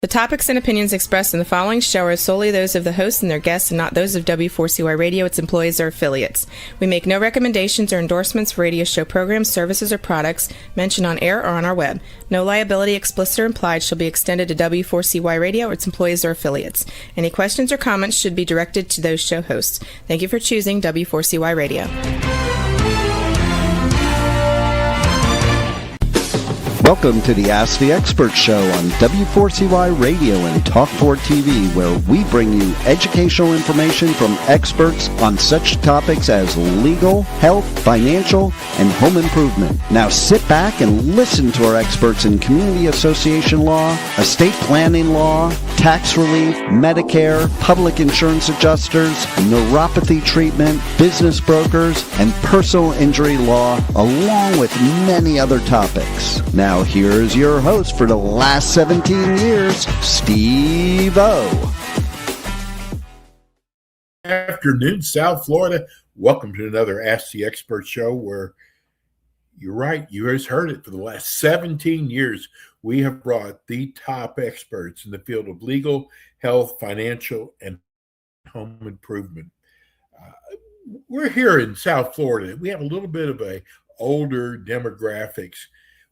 topics and opinions expressed in the following show are solely those of the host and their guests and not those of W4CY Radio, its employees, or affiliates. We make no recommendations or endorsements for radio show programs, services, or products mentioned on air or on our web. No liability, explicit or implied, shall be extended to W4CY Radio or its employees or affiliates. Any questions or comments should be directed to those show hosts. Thank you for choosing W4CY Radio. Welcome to the Ask the Expert Show on W4CY Radio and Talk4 TV, where we bring you educational information from experts on such topics as legal, health, financial, and home improvement. Now sit back and listen to our experts in community association law, estate planning law, tax relief, Medicare, public insurance adjusters, neuropathy treatment, business brokers, and personal injury law, along with many other topics. Now here's your host for the last 17 years, Steve O. Afternoon, South Florida. Welcome to another Ask the Expert show where you're right, you guys heard it. For the last 17 years, we have brought the top experts in the field of legal, health, financial, and home improvement. We're here in South Florida. We have a little bit of a older demographics.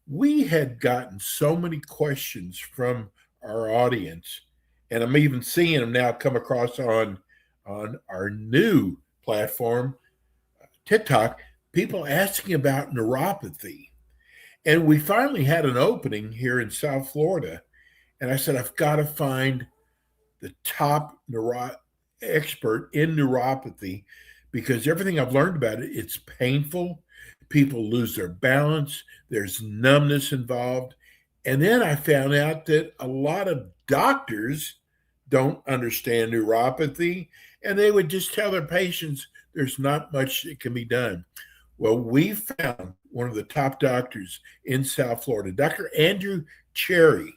We had gotten so many questions from our audience, and I'm even seeing them now come across on our new platform, TikTok, people asking about neuropathy. And we finally had an opening here in South Florida, and I said, I've got to find the top expert in neuropathy, because everything I've learned about it, it's painful. People lose their balance. There's numbness involved. And then I found out that a lot of doctors don't understand neuropathy, and they would just tell their patients there's not much that can be done. Well, we found one of the top doctors in South Florida, Dr. Andrew Cherry.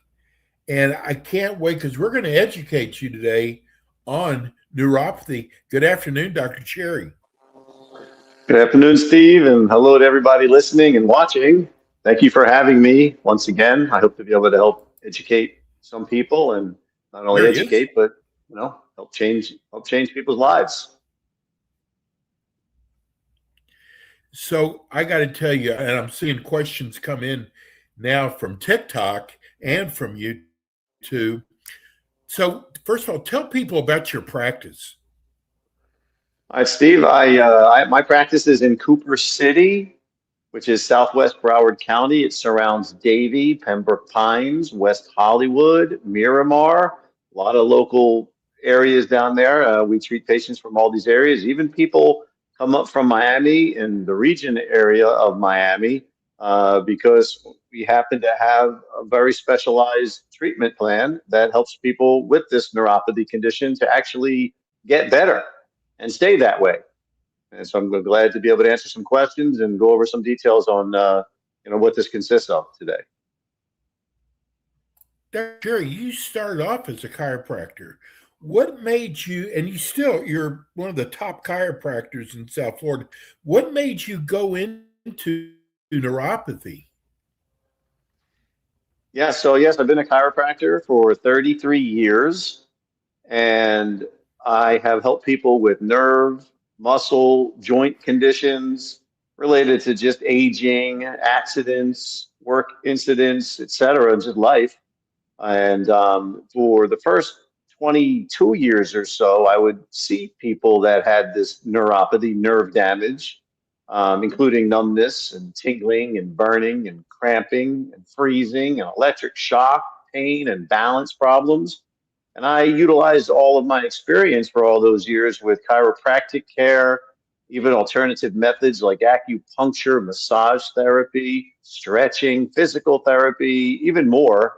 And I can't wait, because we're going to educate you today on neuropathy. Good afternoon, Dr. Cherry. Good afternoon, Steve, and hello to everybody listening and watching. Thank you for having me once again. I hope to be able to help educate some people, and not only educate, but help change people's lives. So I got to tell you, and I'm seeing questions come in now from TikTok and from YouTube. So first of all, tell people about your practice. All right, Steve, my practice is in Cooper City, which is Southwest Broward County. It surrounds Davie, Pembroke Pines, West Hollywood, Miramar, a lot of local areas down there. We treat patients from all these areas. Even people come up from Miami and the region area of Miami, because we happen to have a very specialized treatment plan that helps people with this neuropathy condition to actually get better and stay that way. And so I'm glad to be able to answer some questions and go over some details on what this consists of today. Dr. Jerry, you started off as a chiropractor. What made you, and you're one of the top chiropractors in South Florida, what made you go into neuropathy? Yeah, so yes, I've been a chiropractor for 33 years, and I have helped people with nerve, muscle, joint conditions related to just aging, accidents, work incidents, etc., just life. And for the first 22 years or so, I would see people that had this neuropathy, nerve damage, including numbness and tingling and burning and cramping and freezing and electric shock, pain and balance problems. And I utilized all of my experience for all those years with chiropractic care, even alternative methods like acupuncture, massage therapy, stretching, physical therapy, even more.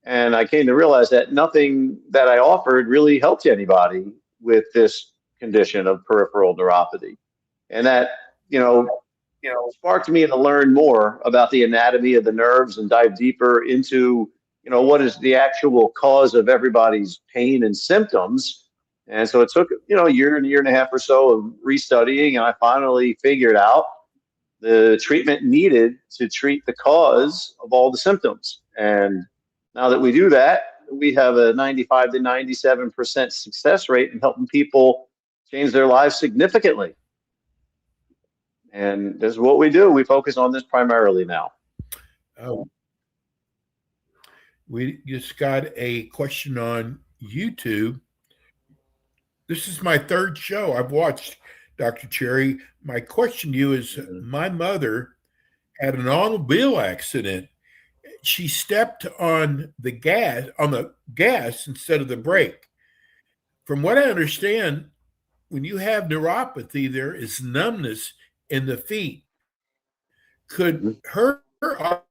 And I came to realize that nothing that I offered really helped anybody with this condition of peripheral neuropathy. And that, sparked me to learn more about the anatomy of the nerves and dive deeper into what is the actual cause of everybody's pain and symptoms. And so it took, a year and a half or so of restudying, and I finally figured out the treatment needed to treat the cause of all the symptoms. And now that we do that, we have a 95 to 97% success rate in helping people change their lives significantly. And this is what we do. We focus on this primarily now. We just got a question on YouTube. This is my third show I've watched, Dr. Cherry. My question to you is, my mother had an automobile accident. She stepped on the gas instead of the brake. From what I understand, when you have neuropathy, there is numbness in the feet. Could her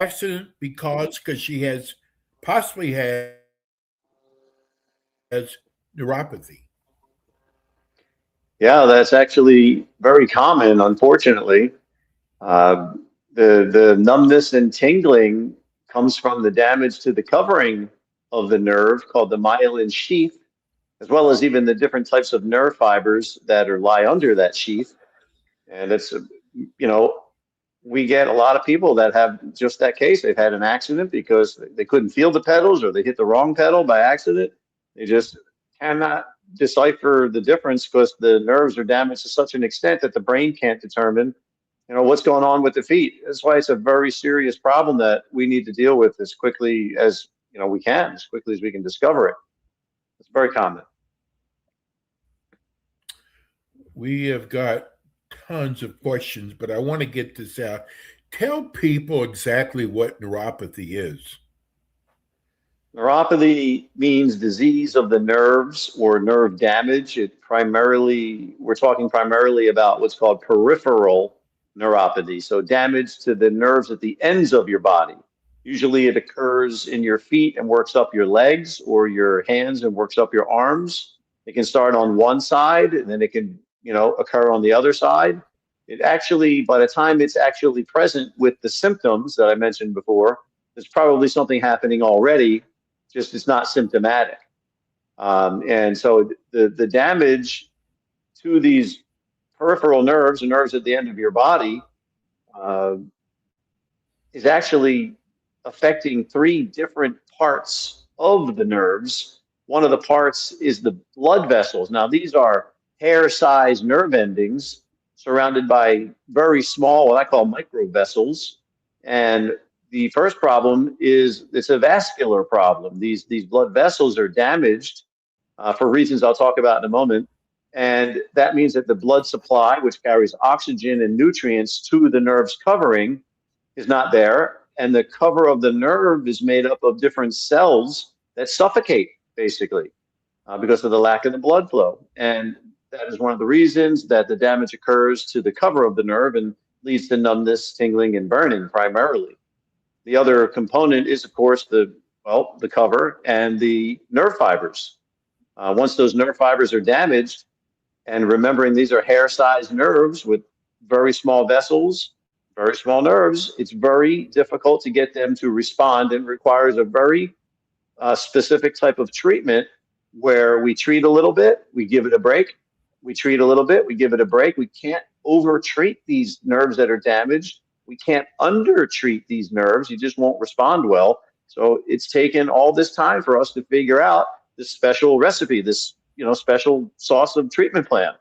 accident be caused because she possibly has neuropathy? Yeah, that's actually very common, unfortunately. The numbness and tingling comes from the damage to the covering of the nerve called the myelin sheath, as well as even the different types of nerve fibers that lie under that sheath. And it's, we get a lot of people that have just that case. They've had an accident because they couldn't feel the pedals or they hit the wrong pedal by accident. They just cannot decipher the difference because the nerves are damaged to such an extent that the brain can't determine, what's going on with the feet. That's why it's a very serious problem that we need to deal with as quickly as we can, as quickly as we can discover it. It's very common. We have got tons of questions, but I want to get this out. Tell people exactly what neuropathy is. Neuropathy means disease of the nerves or nerve damage. We're talking primarily about what's called peripheral neuropathy. So damage to the nerves at the ends of your body. Usually it occurs in your feet and works up your legs, or your hands and works up your arms. It can start on one side and then it can, occur on the other side. It actually, by the time it's actually present with the symptoms that I mentioned before, there's probably something happening already, just it's not symptomatic. And so the damage to these peripheral nerves, the nerves at the end of your body, is actually affecting three different parts of the nerves. One of the parts is the blood vessels. Now, these are hair-sized nerve endings surrounded by very small, what I call microvessels. And the first problem is it's a vascular problem. These blood vessels are damaged for reasons I'll talk about in a moment. And that means that the blood supply, which carries oxygen and nutrients to the nerve's covering, is not there. And the cover of the nerve is made up of different cells that suffocate, basically, because of the lack of the blood flow. And that is one of the reasons that the damage occurs to the cover of the nerve and leads to numbness, tingling, and burning primarily. The other component is, of course, the cover and the nerve fibers. Once those nerve fibers are damaged, and remembering these are hair-sized nerves with very small vessels, very small nerves, it's very difficult to get them to respond and requires a very specific type of treatment where we treat a little bit, we give it a break, we treat a little bit, we give it a break. We can't over-treat these nerves that are damaged. We can't under-treat these nerves. You just won't respond well. So it's taken all this time for us to figure out this special recipe, this special sauce of treatment plan.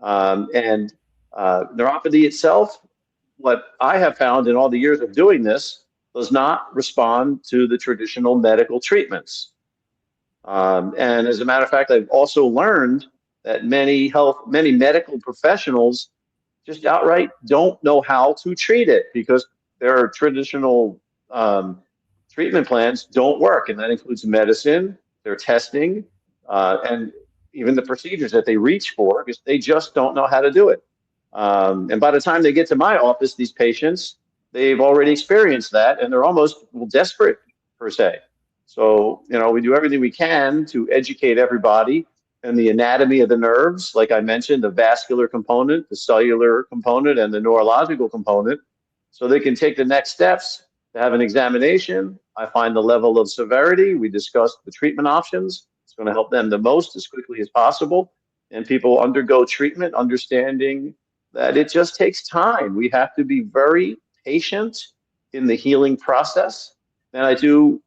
And neuropathy itself, what I have found in all the years of doing this, does not respond to the traditional medical treatments. And as a matter of fact, I've also learned that many medical professionals just outright don't know how to treat it because their traditional treatment plans don't work. And that includes medicine, their testing, and even the procedures that they reach for, because they just don't know how to do it. And by the time they get to my office, these patients, they've already experienced that and they're almost desperate, per se. So, we do everything we can to educate everybody and the anatomy of the nerves, like I mentioned, the vascular component, the cellular component, and the neurological component, so they can take the next steps to have an examination. I find the level of severity. We discuss the treatment options. It's going to help them the most as quickly as possible. And people undergo treatment, understanding that it just takes time. We have to be very patient in the healing process. And I do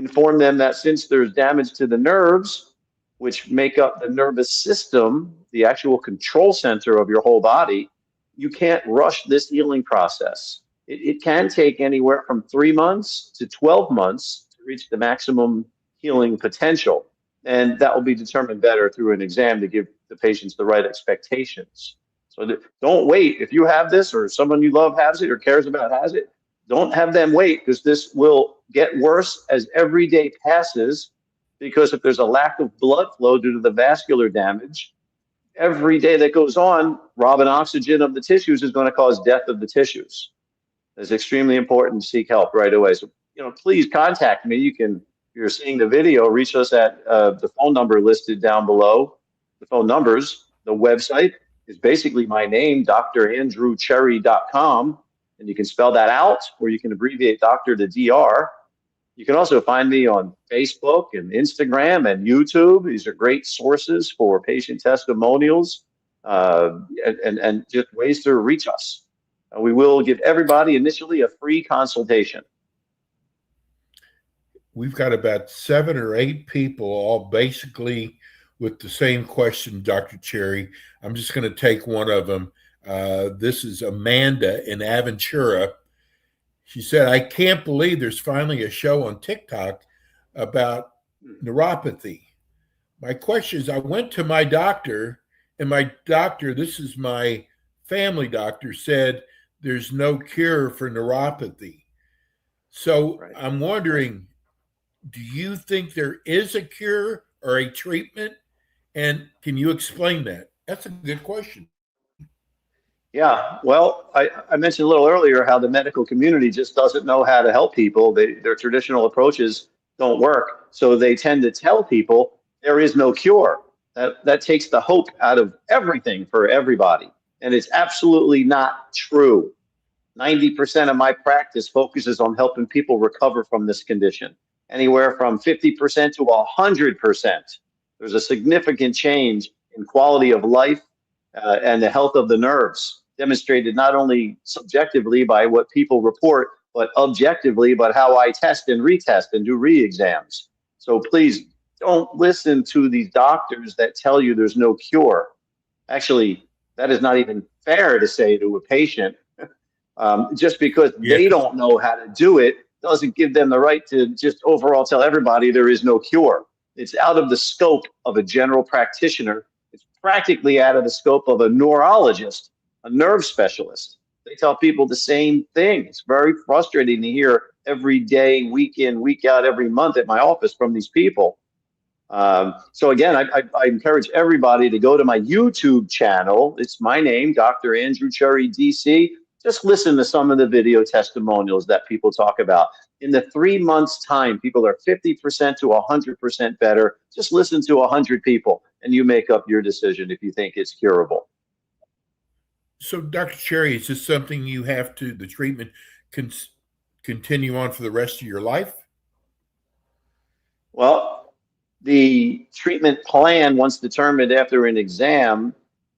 inform them that since there's damage to the nerves, which make up the nervous system, the actual control center of your whole body, you can't rush this healing process. It can take anywhere from 3 months to 12 months to reach the maximum healing potential. And that will be determined better through an exam to give the patients the right expectations. So don't wait. If you have this or someone you love has it or cares about has it, don't have them wait, because this will get worse as every day passes, because if there's a lack of blood flow due to the vascular damage, every day that goes on, robbing oxygen of the tissues is going to cause death of the tissues. It's extremely important to seek help right away. So, please contact me. You can, if you're seeing the video, reach us at the phone number listed down below. The phone numbers, the website is basically my name, drandrewcherry.com. And you can spell that out, or you can abbreviate doctor to DR. You can also find me on Facebook and Instagram and YouTube. These are great sources for patient testimonials and just ways to reach us. We will give everybody initially a free consultation. We've got about 7 or 8 people, all basically with the same question, Dr. Cherry. I'm just going to take one of them. This is Amanda in Aventura. She said, I can't believe there's finally a show on TikTok about neuropathy. My question is, I went to my doctor, and my doctor, this is my family doctor, said there's no cure for neuropathy. So right. I'm wondering, do you think there is a cure or a treatment? And can you explain that? That's a good question. Yeah, well, I mentioned a little earlier how the medical community just doesn't know how to help people. Their traditional approaches don't work. So they tend to tell people there is no cure. That takes the hope out of everything for everybody. And it's absolutely not true. 90% of my practice focuses on helping people recover from this condition. Anywhere from 50% to 100%. There's a significant change in quality of life and the health of the nerves, demonstrated not only subjectively by what people report, but objectively by how I test and retest and do re-exams. So please don't listen to these doctors that tell you there's no cure. Actually, that is not even fair to say to a patient. Just because they don't know how to do it doesn't give them the right to just overall tell everybody there is no cure. It's out of the scope of a general practitioner. It's practically out of the scope of a neurologist, a nerve specialist. They tell people the same thing. It's very frustrating to hear every day, week in, week out, every month at my office from these people. So again, I encourage everybody to go to my YouTube channel. It's my name, Dr. Andrew Cherry, DC. Just listen to some of the video testimonials that people talk about. In the 3 months' time, people are 50% to 100% better. Just listen to 100 people, and you make up your decision if you think it's curable. So, Dr. Cherry, is this something you have to, the treatment continue on for the rest of your life? Well, the treatment plan, once determined after an exam,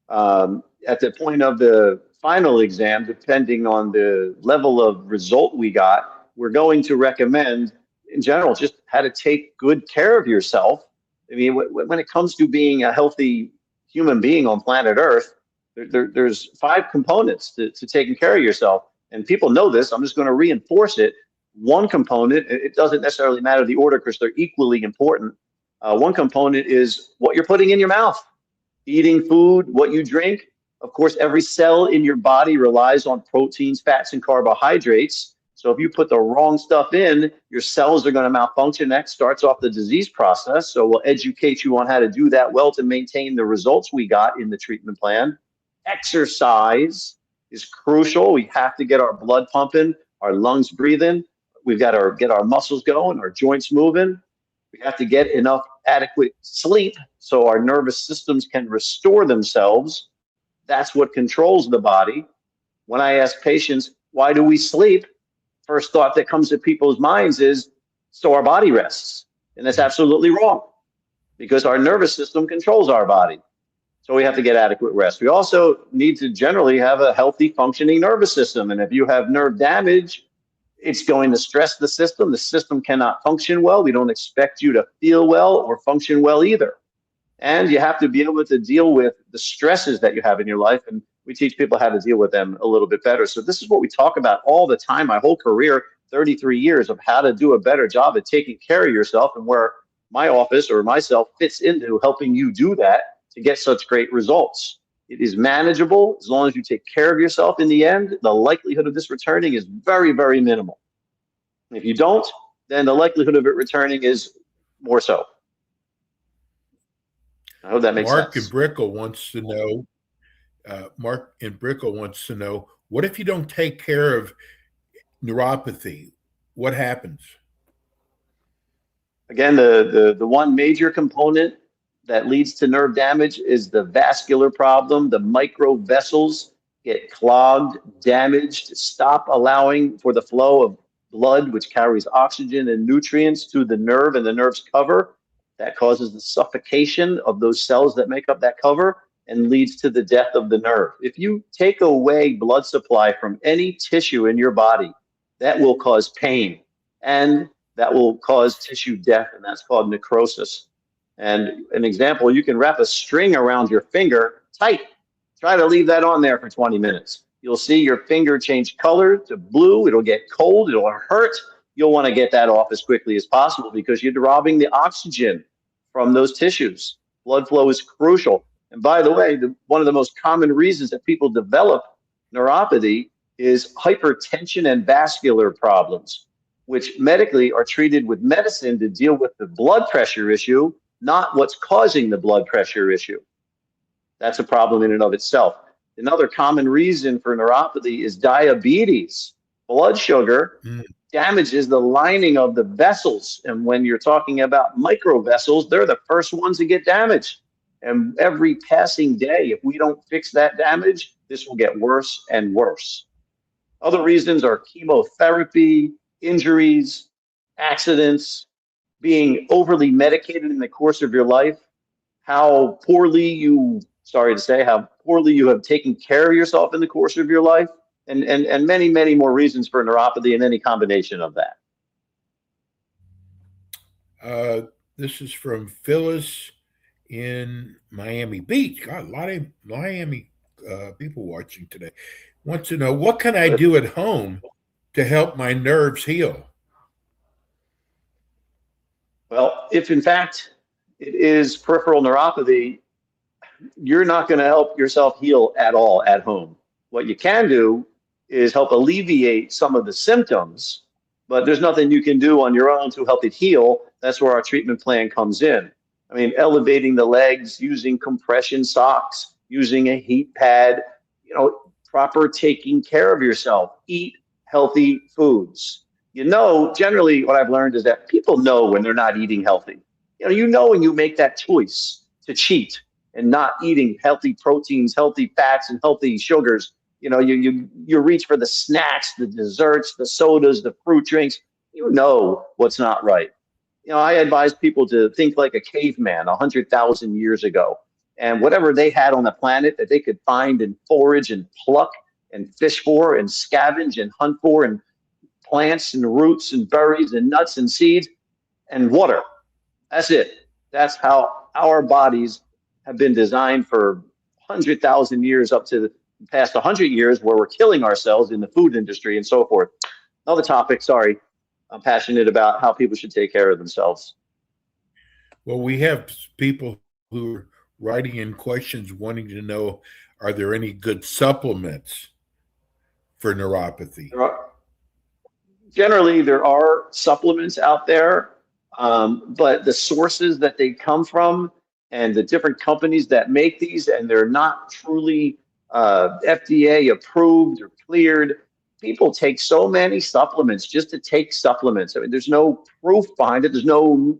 at the point of the final exam, depending on the level of result we got, we're going to recommend, in general, just how to take good care of yourself. I mean, when it comes to being a healthy human being on planet Earth, there's 5 components to taking care of yourself. And people know this. I'm just going to reinforce it. One component, it doesn't necessarily matter the order because they're equally important. One component is what you're putting in your mouth, eating food, what you drink. Of course, every cell in your body relies on proteins, fats, and carbohydrates. So if you put the wrong stuff in, your cells are going to malfunction. That starts off the disease process. So we'll educate you on how to do that well to maintain the results we got in the treatment plan. Exercise is crucial. We have to get our blood pumping, our lungs breathing. We've got to get our muscles going, our joints moving. We have to get enough adequate sleep so our nervous systems can restore themselves. That's what controls the body. When I ask patients, why do we sleep? First thought that comes to people's minds is, so our body rests. And that's absolutely wrong, because our nervous system controls our body. So we have to get adequate rest. We also need to generally have a healthy functioning nervous system. And if you have nerve damage, It's going to stress the system. The system cannot function well. We don't expect you to feel well or function well either. And you have to be able to deal with the stresses that you have in your life. And we teach people how to deal with them a little bit better. So this is what we talk about all the time, my whole career, 33 years, of how to do a better job at taking care of yourself, and where my office or myself fits into helping you do that to get such great results. It is manageable as long as you take care of yourself. In the end, the likelihood of this returning is very, very minimal. If you don't, then the likelihood of it returning is more so. I hope that makes Mark sense. in Brickell wants to know. What if you don't take care of neuropathy? What happens? Again, the one major component that leads to nerve damage is the vascular problem. The micro vessels get clogged, damaged, stop allowing for the flow of blood, which carries oxygen and nutrients to the nerve and the nerve's cover. That causes the suffocation of those cells that make up that cover and leads to the death of the nerve. If you take away blood supply from any tissue in your body, that will cause pain, and that will cause tissue death, and that's called necrosis. And an example, you can wrap a string around your finger tight. Try to leave that on there for 20 minutes. You'll see your finger change color to blue. It'll get cold. It'll hurt. You'll want to get that off as quickly as possible because you're robbing the oxygen from those tissues. Blood flow is crucial. And by the way, one of the most common reasons that people develop neuropathy is hypertension and vascular problems, which medically are treated with medicine to deal with the blood pressure issue, not what's causing the blood pressure issue. That's a problem in and of itself. Another common reason for neuropathy is diabetes. Blood sugar damages the lining of the vessels. And when you're talking about microvessels, they're the first ones to get damaged. And every passing day, if we don't fix that damage, this will get worse and worse. Other reasons are chemotherapy, injuries, accidents, being overly medicated in the course of your life, how poorly you have taken care of yourself in the course of your life, and many, many more reasons for neuropathy and any combination of that. This is from Phyllis in Miami Beach. God, a lot of Miami people watching today. Wants to know, what can I do at home to help my nerves heal? Well, if in fact it is peripheral neuropathy, you're not going to help yourself heal at all at home. What you can do is help alleviate some of the symptoms, but there's nothing you can do on your own to help it heal. That's where our treatment plan comes in. I mean, elevating the legs, using compression socks, using a heat pad, proper taking care of yourself, eat healthy foods. Generally what I've learned is that people know when they're not eating healthy. When you make that choice to cheat and not eating healthy proteins, healthy fats, and healthy sugars, you reach for the snacks, the desserts, the sodas, the fruit drinks, what's not right. I advise people to think like a caveman 100,000 years ago. And whatever they had on the planet that they could find and forage and pluck and fish for and scavenge and hunt for, and plants and roots and berries and nuts and seeds and water. That's it. That's how our bodies have been designed for 100,000 years up to the past 100 years, where we're killing ourselves in the food industry and so forth. Another topic, sorry. I'm passionate about how people should take care of themselves. Well, we have people who are writing in questions wanting to know, are there any good supplements for neuropathy? Generally, there are supplements out there, but the sources that they come from and the different companies that make these, and they're not truly FDA approved or cleared. People take so many supplements just to take supplements. I mean, there's no proof behind it. There's no,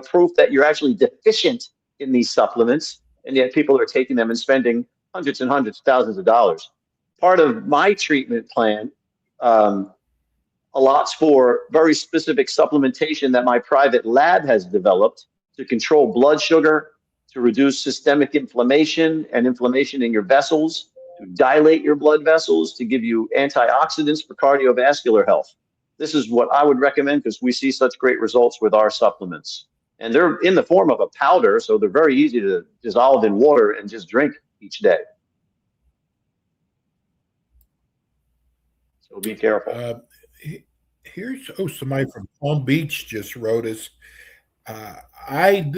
proof that you're actually deficient in these supplements, and yet people are taking them and spending hundreds and hundreds of thousands of dollars. Part of my treatment plan allots for very specific supplementation that my private lab has developed to control blood sugar, to reduce systemic inflammation and inflammation in your vessels, to dilate your blood vessels, to give you antioxidants for cardiovascular health. this is what I would recommend because we see such great results with our supplements. And they're in the form of a powder, so they're very easy to dissolve in water and just drink each day. So be careful. Here's somebody from Palm Beach just wrote us. I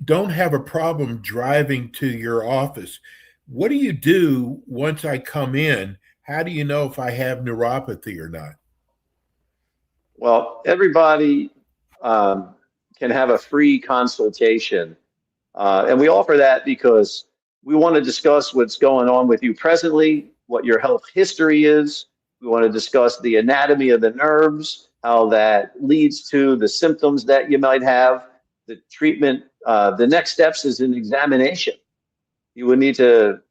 don't have a problem driving to your office. What do you do once I come in? How do you know if I have neuropathy or not? Well, everybody can have a free consultation. And we offer that because we want to discuss what's going on with you presently, what your health history is. We want to discuss the anatomy of the nerves, how that leads to the symptoms that you might have, the treatment. The next steps is an examination. You would need to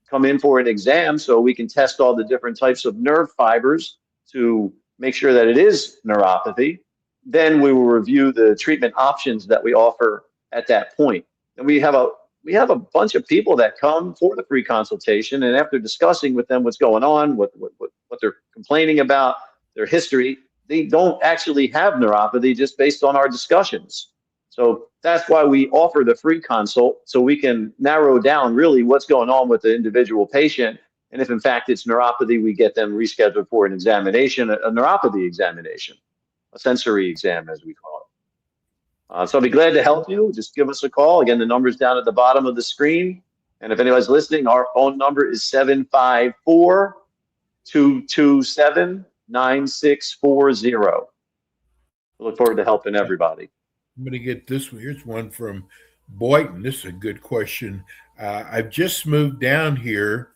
come in for an exam so we can test all the different types of nerve fibers to make sure that it is neuropathy. Then we will review the treatment options that we offer at that point. And we have a bunch of people that come for the free consultation, and after discussing with them what's going on, what they're complaining about, their history, they don't actually have neuropathy just based on our discussions. So that's why we offer the free consult, so we can narrow down really what's going on with the individual patient. And if in fact it's neuropathy, we get them rescheduled for an examination, a neuropathy examination, a sensory exam as we call it. So I'll be glad to help you. Just give us a call. Again, the number's down at the bottom of the screen. And if anybody's listening, our phone number is 754-227-9640. We look forward to helping everybody. I'm going to get this one. Here's one from Boynton. This is a good question. I've just moved down here,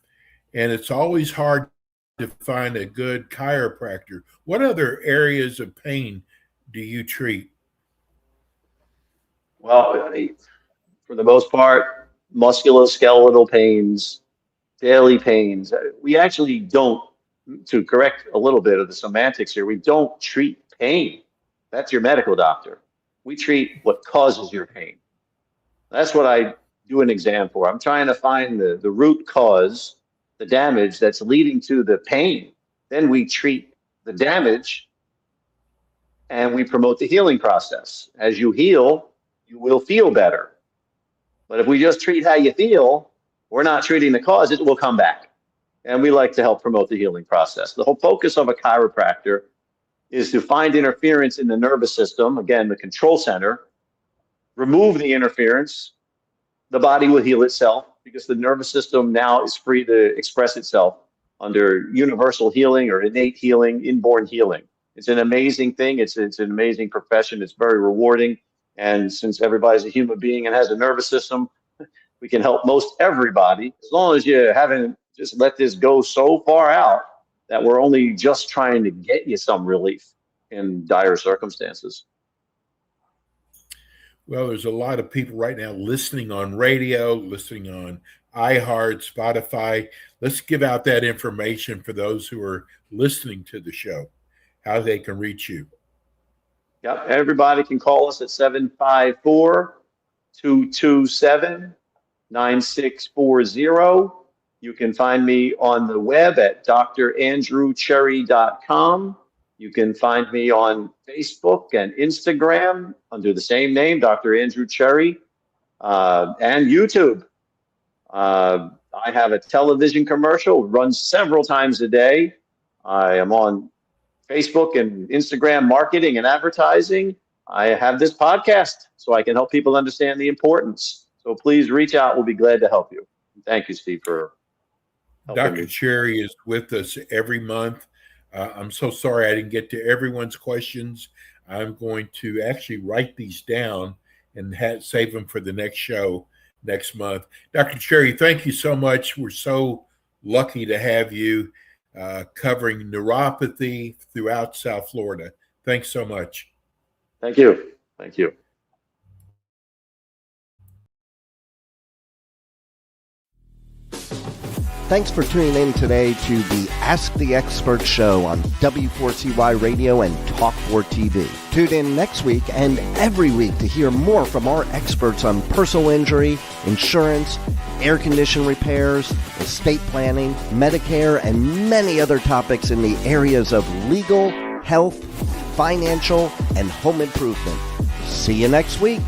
and it's always hard to find a good chiropractor. What other areas of pain do you treat? Well, for the most part, musculoskeletal pains, daily pains. We actually don't, to correct a little bit of the semantics here, we don't treat pain. That's your medical doctor. We treat what causes your pain. That's what I do an exam for. I'm trying to find the root cause, the damage that's leading to the pain. Then we treat the damage and we promote the healing process. As you heal, you will feel better. But if we just treat how you feel, we're not treating the cause, it will come back. And we like to help promote the healing process. The whole focus of a chiropractor is to find interference in the nervous system, again, the control center, remove the interference, the body will heal itself because the nervous system now is free to express itself under universal healing or innate healing, inborn healing. It's an amazing thing. It's an amazing profession. It's very rewarding. And since everybody's a human being and has a nervous system, we can help most everybody as long as you haven't just let this go so far out that we're only just trying to get you some relief in dire circumstances. Well, there's a lot of people right now listening on radio, listening on iHeart, Spotify. Let's give out that information for those who are listening to the show, how they can reach you. Yep, everybody can call us at 754-227-9640. You can find me on the web at drandrewcherry.com. You can find me on Facebook and Instagram under the same name, Dr. Andrew Cherry, and YouTube. I have a television commercial, runs several times a day. I am on Facebook and Instagram marketing and advertising. I have this podcast so I can help people understand the importance. So please reach out. We'll be glad to help you. Thank you, Steve, for Dr. Cherry is with us every month. I'm so sorry I didn't get to everyone's questions. I'm going to actually write these down and save them for the next show next month. Dr. Cherry, thank you so much. We're so lucky to have you covering neuropathy throughout South Florida. Thanks so much. Thank you. Thank you. Thanks for tuning in today to the Ask the Expert show on W4CY Radio and Talk4 TV. Tune in next week and every week to hear more from our experts on personal injury, insurance, air condition repairs, estate planning, Medicare, and many other topics in the areas of legal, health, financial, and home improvement. See you next week.